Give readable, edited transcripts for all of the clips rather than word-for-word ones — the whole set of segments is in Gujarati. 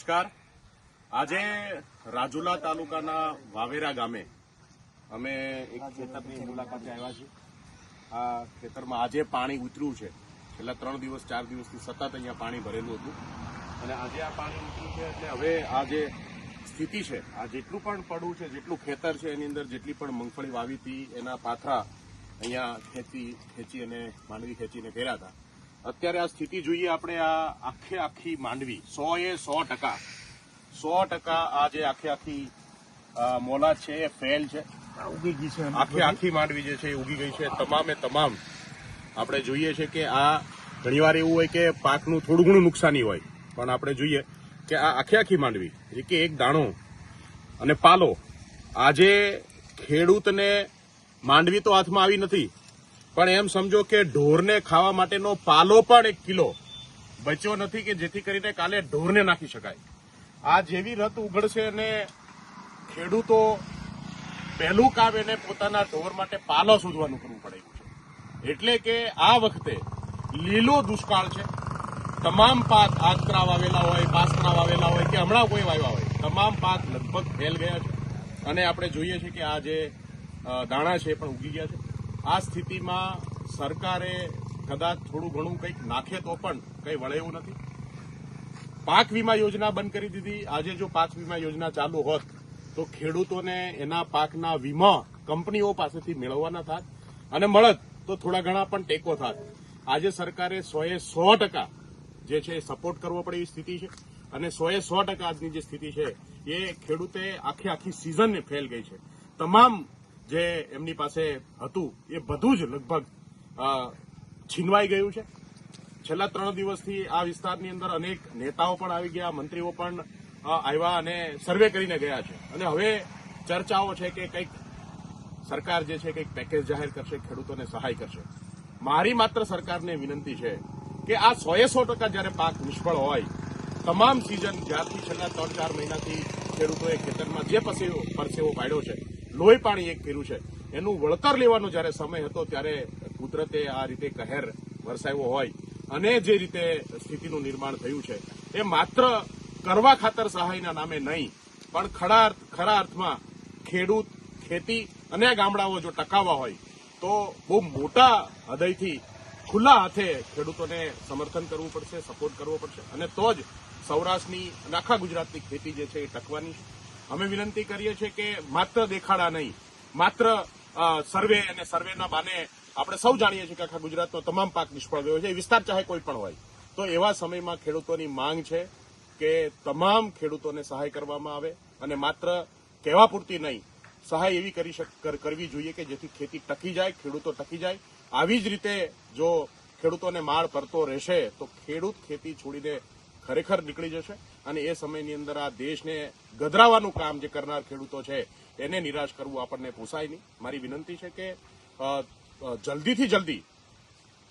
નમસ્કાર। આજે રાજુલા તાલુકાના વાવેરા ગામે અમે એક ખેતરની મુલાકાતે આવ્યા છીએ। આ ખેતરમાં આજે પાણી ઉતર્યું છે। છેલ્લા 3 દિવસ 4 દિવસથી સતત અહીંયા પાણી ભરેલું હતું અને આજે આ પાણી ઉતર્યું છે એટલે હવે આ જે સ્થિતિ છે, આ જેટલું પણ પડવું છે, જેટલું ખેતર છે એની અંદર જેટલી પણ મગફળી વાવી હતી એના પાથરા અહીંયા ખેંચી અને માંડવી ખેંચીને કર્યા હતા। અત્યારે આ સ્થિતિ જોઈએ આપણે, આ આખી માંડવી 100% આ જે આખી મોલાદ છે એ ફેલ છે, ઉગી ગઈ છે। આખી માંડવી જે છે એ ઉગી ગઈ છે। તમામે તમામ આપણે જોઈએ છે કે આ ઘણીવાર એવું હોય કે પાકનું થોડું ઘણું નુકસાની હોય, પણ આપણે જોઈએ કે આ આખી માંડવી એક દાણો અને પાલો, આજે ખેડૂતને માંડવી તો હાથમાં આવી નથી, પણ એમ સમજો કે ઢોરને ખાવા માટેનો પાલો પણ 1 કિલો બચ્યો નથી કે જેથી કરીને કાલે ઢોરને નાખી શકાય। આ જેવી રત ઉઘડશે અને ખેડૂતો પહેલું કામ એને પોતાના ઢોર માટે પાલો શોધવાનું કરવું પડે છે, એટલે કે આ વખતે લીલો દુષ્કાળ છે। તમામ પાક આજકરા વાવેલા હોય, બાસના વાવેલા હોય કે હમણાં કોઈ વાવ્યા હોય, તમામ પાક લગભગ ફેલ ગયા છે અને આપણે જોઈએ છીએ કે આ જે દાણા છે પણ ઉગી ગયા છે। આ સ્થિતિમાં સરકારે કદાચ થોડું ઘણું કંઈક નાખે તો પણ કંઈ વળે એવું નથી। પાક વીમા યોજના બંધ કરી દીધી। આજે જો પાક વીમા યોજના ચાલુ હોત તો ખેડૂતોને એના પાકના વીમા કંપનીઓ પાસેથી મેળવવાના થાત અને મળત તો થોડા ઘણા પણ ટેકો થાત। આજે સરકારે 100% જે છે એ સપોર્ટ કરવો પડે એવી સ્થિતિ છે અને 100% આજની જે સ્થિતિ છે એ ખેડૂતે આખી સિઝન ફેલ ગઈ છે। તમામ જે એમની પાસે હતું એ બધું જ લગભગ છીનવાઈ ગયું છે। છેલ્લા 3 દિવસથી આ વિસ્તારની અંદર અનેક નેતાઓ પણ આવી ગયા, મંત્રીઓ પણ આવ્યા અને સર્વે કરીને ગયા છે અને હવે ચર્ચાઓ છે કે કંઈક સરકાર જે છે કંઈક પેકેજ જાહેર કરશે, ખેડૂતોને સહાય કરશે। મારી માત્ર સરકારને વિનંતી છે કે આ 100% જ્યારે પાક નિષ્ફળ હોય, તમામ સિઝન જ્યારથી છેલ્લા 3-4 મહિનાથી ખેડૂતોએ ખેતરમાં જે પરસેવો પાડ્યો છે, લોહી પાણી એક કર્યું છે, એનું વળતર લેવાનો જ્યારે સમય હતો ત્યારે કુદરતે આ રીતે કહેર વરસાવ્યો હોય અને જે રીતે સ્થિતિનું નિર્માણ થયું છે એ માત્ર કરવા ખાતર સહાયના નામે નહીં, પણ ખરા અર્થમાં ખેડૂત, ખેતી અને ગામડાઓ જો ટકાવવા હોય તો બહુ મોટા હૃદયથી ખુલ્લા હાથે ખેડૂતોને સમર્થન કરવું પડશે, સપોર્ટ કરવો પડશે અને તો જ સૌરાષ્ટ્રની અને આખા ગુજરાતની ખેતી જે છે એ ટકવાની છે। અમે વિનંતી કરીએ છીએ કે માત્ર દેખાડા નહીં, માત્ર સર્વે અને સર્વેના બાને આપણે સૌ જાણીએ છીએ કે આખા ગુજરાતનો તમામ પાક નિષ્ફળ ગયો છે, એ વિસ્તાર ચાહે કોઈ પણ હોય, તો એવા સમયમાં ખેડૂતોની માંગ છે કે તમામ ખેડૂતોને સહાય કરવામાં આવે અને માત્ર કહેવા પૂરતી નહીં, સહાય એવી કરવી જોઈએ કે જેથી ખેતી ટકી જાય, ખેડૂતો ટકી જાય। આવી જ રીતે જો ખેડૂતોને માળ પડતો રહેશે તો ખેડૂત ખેતી છોડીને ખરેખર નીકળી જશે અને એ સમયની અંદર આ દેશને ગધરાવાનું કામ જે કરનાર ખેડૂતો છે એને નિરાશ કરવું આપણને પોસાય નહીં। મારી વિનંતી છે કે જલ્દીથી જલ્દી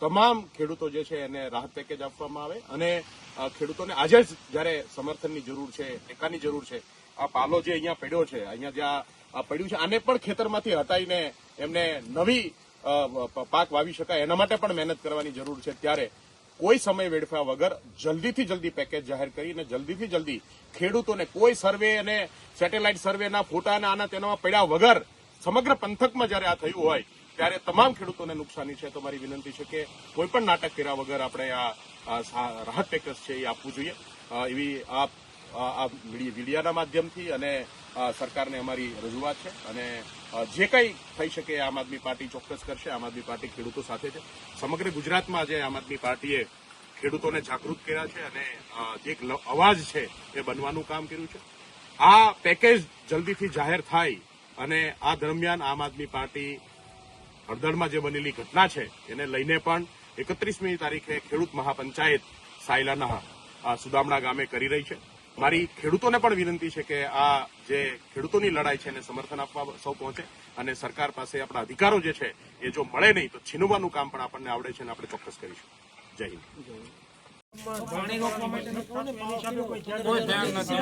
તમામ ખેડૂતો જે છે એને રાહત પેકેજ આપવામાં આવે અને ખેડૂતોને આજે જ જ્યારે સમર્થનની જરૂર છે, ટેકાની જરૂર છે, આ પાલો જે અહીંયા પડ્યો છે, અહીંયા જે આ પડ્યું છે, આને પણ ખેતરમાંથી હટાવીને એમને નવી પાક વાવી શકાય એના માટે પણ મહેનત કરવાની જરૂર છે। ત્યારે કોઈ સમય વેડફ્યા વગર જલ્દીથી જલ્દી પેકેજ જાહેર કરીને જલ્દીથી જલ્દી ખેડૂતોને કોઈ સર્વે અને સેટેલાઇટ સર્વેના ફોટા અને આના તેનામાં પડ્યા વગર સમગ્ર પંથકમાં જ્યારે આ થયું હોય ત્યારે તમામ ખેડૂતોને નુકસાની છે। તો મારી વિનંતી છે કે કોઈ પણ નાટક કર્યા વગર આપણે આ રાહત પેકેજ છે એ આપવું જોઈએ એવી આ મીડિયાના માધ્યમથી અને સરકારને અમારી રજૂઆત છે અને જે કંઈ થઈ શકે આમ આદમી પાર્ટી ચોક્કસ કરશે। આમ આદમી પાર્ટી ખેડૂતો સાથે છે। સમગ્ર ગુજરાતમાં આજે આમ આદમી પાર્ટીએ ખેડૂતોને જાગૃત કર્યા છે અને જે એક અવાજ છે એ બનવાનું કામ કર્યું છે। આ પેકેજ જલ્દીથી જાહેર થાય અને આ દરમિયાન આમ આદમી પાર્ટી હળદળમાં જે બનેલી ઘટના છે એને લઈને પણ 31મી તારીખે ખેડૂત મહાપંચાયત સાયલાના સુદામડા ગામે કરી રહી છે। મારી ખેડૂતોને પણ વિનંતી છે કે આ જે ખેડૂતોની લડાઈ છે એને સમર્થન આપવા સૌ પહોંચે અને સરકાર પાસે આપણા અધિકારો જે છે એ જો મળે નહીં તો છીનવવાનું કામ પણ આપણને આવડે છે અને આપણે ચોક્કસ કરીશું। જય હિન્દ। પાણી રોકવા માટેનું કોઈ ધ્યાન નથી।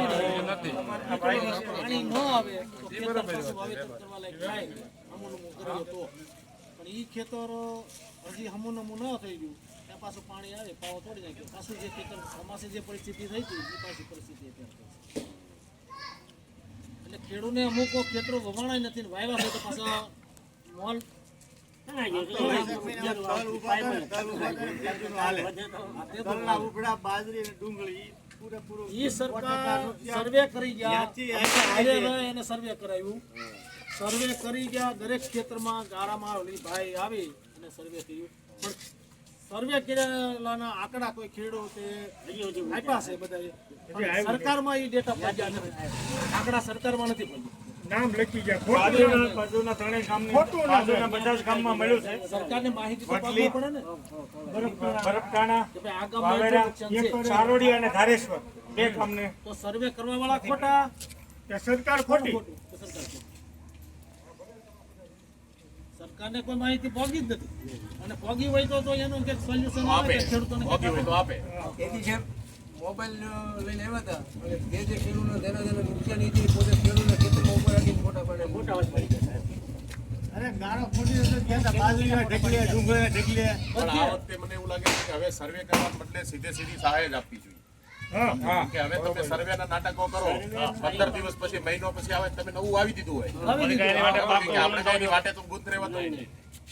પાણી ન આવે તો ખેતર પાછું વાવેતર કરવા લાયક થાય, હમુનમું કર્યું તો પણ ઈ ખેતર હજી હમુનમું ન થઈ ગયું ત્યાં પાછું પાણી આવે પાવો તોડી નાખ્યો પાછું જે ખેતર ચોમાસે જે પરિસ્થિતિ થઈ હતી એ પાછી પરિસ્થિતિ અત્યારે થઈ છે. એટલે ખેડૂતને અમુક ખેતરો વવાણાય નથી ને વાવ્યા હોય તો પાછા મોલ ઈ સરકાર સર્વે કરી ગયા એને સર્વે કરાવ્યું સર્વે કરી ગયા દરેક ક્ષેત્રમાં ગાળામાં ઓલી ભાઈ આવી અને સર્વે કર્યું પણ સર્વે કરેલાના આંકડા કોઈ ખેડૂતે આપ્યા છે બધા સરકારમાં એ ડેટા પહોંચ્યા નથી આંકડા સરકારમાં નથી પહોંચ્યા નામ લખી ગયા બાજુના ત્રણેય ગામની બાજુના બધા જ ગામમાં મળ્યું છે. સરકારને માહિતી તો આપવી પડે ને બરફકાણા, કે ભાઈ આ ગામમાં વાવેરા, એટલું નુકસાન છે. ચારોડી અને ધારેશ્વર બે ગામને તો સર્વે કરવા વાળા ખોટા કે સરકાર ખોટી. ખોટું કે સરકાર ખોટી? સરકારને કોઈ માહિતી પહોંચી જ નથી અને પહોંચી હોય તો એનું કંઈક સોલ્યુશન આવે કે ખેડૂતોને કંઈક હોય તો આપે. તેથી છે મોબાઈલ લઈને આવ્યા હતા અને જે ખેડૂતને તેના નુકસાની હતી પોતે ખેડૂતને ખેતરમાં ઉપર રાખીને મોટા પાડે મોટા અવાજ પડી ગયા. અરે ગાળો ખોટી બાજરીના ઢગલે ડુંગળે ઢગલે. પણ આ વખતે મને એવું લાગે છે કે હવે સર્વે કરવા બદલે સીધી સહાય જ આપવી જોઈએ. કે હવે તમે સર્વેના નાટકો કરો 15 દિવસ પછી મહિનો પછી આવે તમે નવું વાવી દીધું હોય કે આપણે કઈ વાટે તો ગુંદ રહેવાતો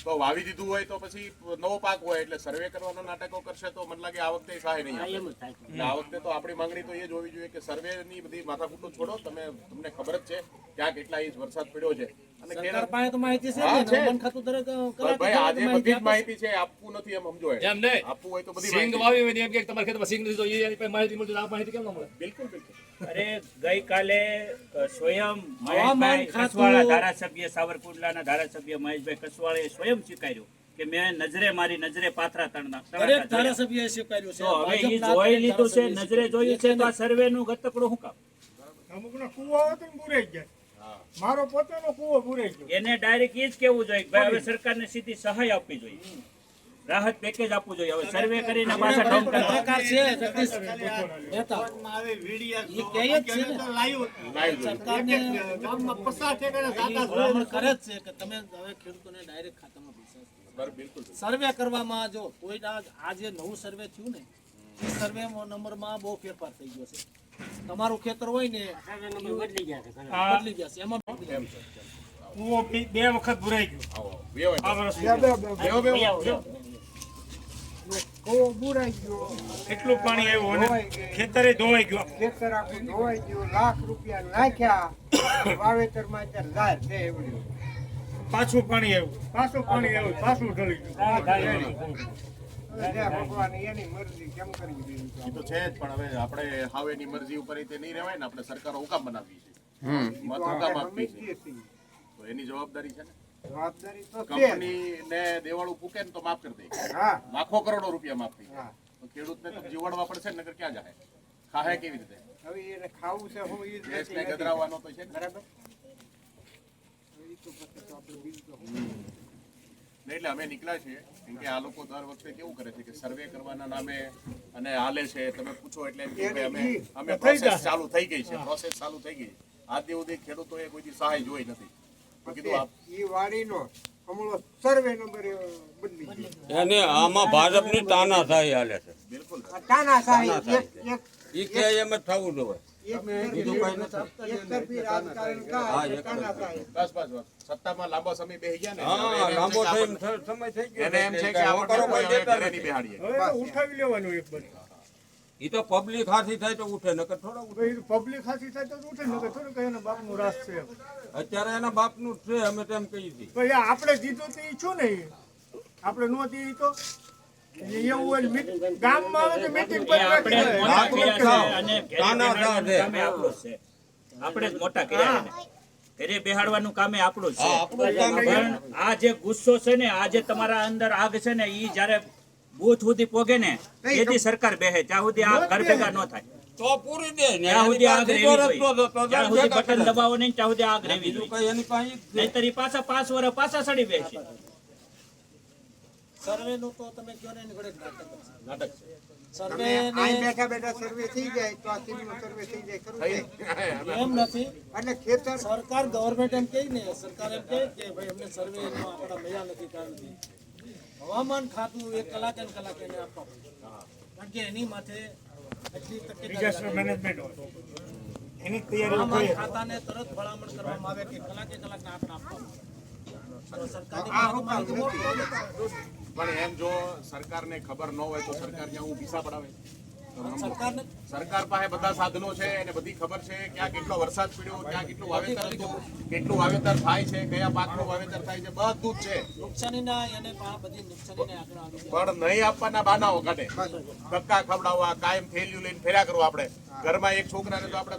તો વાવી દીધું હોય તો પછી નવો પાક હોય એટલે સર્વે કરવાના નાટકો કરશે તો મને લાગે આ વખતે સહાય નહીં આપે. એટલે આ વખતે તો આપણી માંગણી તો એ જ હોવી જોઈએ કે સર્વેની બધી માથાકૂટો છોડો. તમને ખબર જ છે ક્યાં કેટલા ઇંચ વરસાદ પડ્યો છે અને સરકાર પાસે તો માહિતી છે હા, ને છે. વન ખાતું દરેક કલાકે ભાઈ આજે બધી જ માહિતી માહિતી છે આપવું નથી એમ સમજો એમ નહીં. આપવું હોય તો બધી સિંગ માહિતી. વાવી હોય ને એમ કે તમારા ખેતરમાં સિંગ નથી તો એની પાસે માહિતી મળતી આ માહિતી કેમ ન મળે? બિલકુલ બિલકુલ. અરે ગઈકાલે સ્વયં હવામાન મહેશભાઈ ખાતું- કસવાળા ધારાસભ્ય સાવરકુંડલાના ધારાસભ્ય મહેશભાઈ કસવાળાએ સ્વયં સ્વીકાર્યું કે મેં નજરે મારી નજરે પાથરા તણના દરેક ધારાસભ્યએ સ્વીકાર્યું છે. તો હવે ઈ ભાજપના જોઈ દરેક લીધું છે ધારાસભ્યએ નજરે જોયું છે તો આ સર્વેનું ગતકડું શું કામ? અમુકનો કૂવો હતો ને બુરાઈ ગયા. મારો પોતાનો કૂવો બુરાઈ ગયો. એને ડાયરેક્ટ એ જ કેવું જોઈએ કે ભાઈ હવે સરકારને સીધી સહાય આપવી જોઈએ, રાહત પેકેજ આપવું જોઈએ. હવે સર્વે કરીને પાછા ઢોંગ કરવા. પત્રકાર છે જગદીશ મહેતા. ઈ કહે જ છે ને સરકારને ભલામણ કરે જ છે કે તમે હવે ખેડૂતોને ડાયરેક્ટ ખાતામાં પૈસા બિલકુલ. સર્વે કરવામાં જો કોઈના આ જે નવું સર્વે થયું ને એ સર્વે નંબરમાં બહુ ફેરફાર થઈ ગયો છે. તમારું ખેતર હોય ને બદલી ગયા છે એમાં કૂવો બે વખત બુરાઈ ગયો. આવો, બેહો આ એટલે. વર્ષે બેહો. કૂવો બુરાઈ ગયો, એટલું પાણી આવ્યું અને ખેતરે ધોવાઈ ગયો. ખેતર આખું ધોવાઈ ગયું, લાખ રૂપિયા નાખ્યા વાવેતરમાં અત્યારે લાર છે એવડ્યું. પાછું પાણી આવ્યું, પાછું ઢળી ગયું. હવે જ્યાં ભગવાન એની મરજી કેમ કરી દીધી એ તો છે જ પણ હવે આપણે હાવ એની મરજી ઉપર તે નહીં રહેવાય ને. આપણે સરકારો હુકામ બનાવી છે મત હુકામ આપવી છે તો એની જવાબદારી છે ને. જવાબદારી તો છે. કંપની ને દેવાળું ફૂકે ને તો માફ કરી દે. હા લાખો કરોડો રૂપિયા માફ થઈ હા. તો ખેડૂતને તો જીવડવા પડશે ને નકર ક્યાં જાય? ખાહે કેવી રીતે? હવે એને ખાવું છે હું એ જ દેશને નથી. ગધરાવવાનો તો છે ને. બરાબર. હવે ઈ તો પછી તો આપણે બીજું તો શું? એટલે અમે નીકળ્યા છીએ કેમ કે આ લોકો દર વખતે કેવું કરે છે કે સર્વે કરવાના નામે અને હાલે છે. તમે પૂછો એટલે એમ કે ભાઈ અમે પ્રોસેસ ચાલુ થઈ ગઈ છે. પ્રોસેસ ચાલુ થઈ ગઈ. આજ સુધી ખેડૂતોએ કોઈ દી સહાય જોઈ નથી. તો કીધું આપ ઈ વાડીનો કમળો સર્વે નંબર બદલી ગયો. એને આમાં ભાજપની તાનાશાહી હાલે છે. બિલકુલ આ તાનાશાહી એક ઈ કે એમ જ થવું જોઈએ. બીજું કઈ નથી. તરફી રાજકારણ હા, કા એક તાનાશાહી. બસ બસ બસ સત્તામાં લાંબો સમય બેસી ગયા ને હા, હવે એને એમ લાંબો છે કે આપણને- સમય થઈ ગયો. એને એમ છે કે હવે આપણે કોઈ હવે દેતા ઘરે નથી. નહીં બેહાડીએ. હવે તો ઉઠાવી લેવાનું એક બધું. ઈ તો પબ્લિક હાથી થાય તો ઉઠે નકર થોડા ઉઠે. પબ્લિક હાથી થાય તો ઉઠે ને થોડું કઈ એના બાપનું રાસ છે. અત્યારે એના બાપનું જ છે, અમે તેમ કહી હતી. પછી આપણે દીધું તો ઈ છું ને ઈ. આપણે નો દી તો એવું હોય ને ગામમાં આવે તો meeting પર આપણે રાખી મોટા દે. કર્યા છે અને ઘરે તાનાશાહ છે. બેહાડવાનું કામે આપણું જ છે. આપણે જ મોટા કર્યા છે. ઘરે બેહાડવાનું કામે આપણું જ હા, છે. આપણું કામ છે. પણ આ જે ગુસ્સો છે ને આ જે તમારા અંદર આગ છે ને ઈ જ્યારે બૂથ સુધી પોગે ને તેથી સરકાર બેહે ત્યાં સુધી આ ઘર ભેગા ન થાય. તો પૂરી દે ને ત્યાં સુધી આગ બીજો રહેવી રસ્તો જોઈએ. તો જ્યાં સુધી ભેગા બટન કરે. દબાવો નહીં ત્યાં સુધી આગ રહેવી બીજું જોઈએ. કઈ એની પાસે ઈ જ છે. નહીંતર ઈ પાછા 5 વર્ષ પાછા સડી બેસે. સર્વેનું તો તમે કહો ને એની ઘોડે જ નાટક છે. સર્વે અમે અહીં બેઠા બેઠા સર્વે થઈ જાય તો આ સીમનો સર્વે થઈ જાય ખરું છે. એમ નથી. એટલે ખેતર સરકાર ગવર્મેન્ટ એમ કહે ને સરકાર એમ કહે કે ભાઈ અમને સર્વે આંકડા મળ્યા નથી કારણ નથી હવામાન ખાતું એક કલાકે ને કલાકે એને આપવા પડે કારણ કે એની માથે એટલી તકેદારી હવામાન ખાતાને તરત ભલામણ કરવામાં આવે કે કલાકે કલાકના આંકડા આપવા પડે. તો સરકારની માહિતી મોટી હોય. પણ એમ જો સરકારને ખબર ન હોય તો સરકાર ત્યાં હું પીસા પડાવે. સરકારને સરકાર પાસે બધા સાધનો છે અને બધી ખબર છે ક્યાં કેટલો વરસાદ પડ્યો, ક્યાં કેટલું વાવેતર હતું, કેટલું વાવેતર થાય છે, કયા પાકનું વાવેતર થાય છે, બધું જ છે. નુકસાનીના એને બધી નુકસાનીના આંકડા આવી ગયા. પણ નહીં આપવાના બાનાઓ કાઢે, ધક્કા ખવડાવવા, કાયમ થેલીઓ લઈને ફેર્યા કરવા. આપણે ઘરમાં એક છોકરાને તો આપણે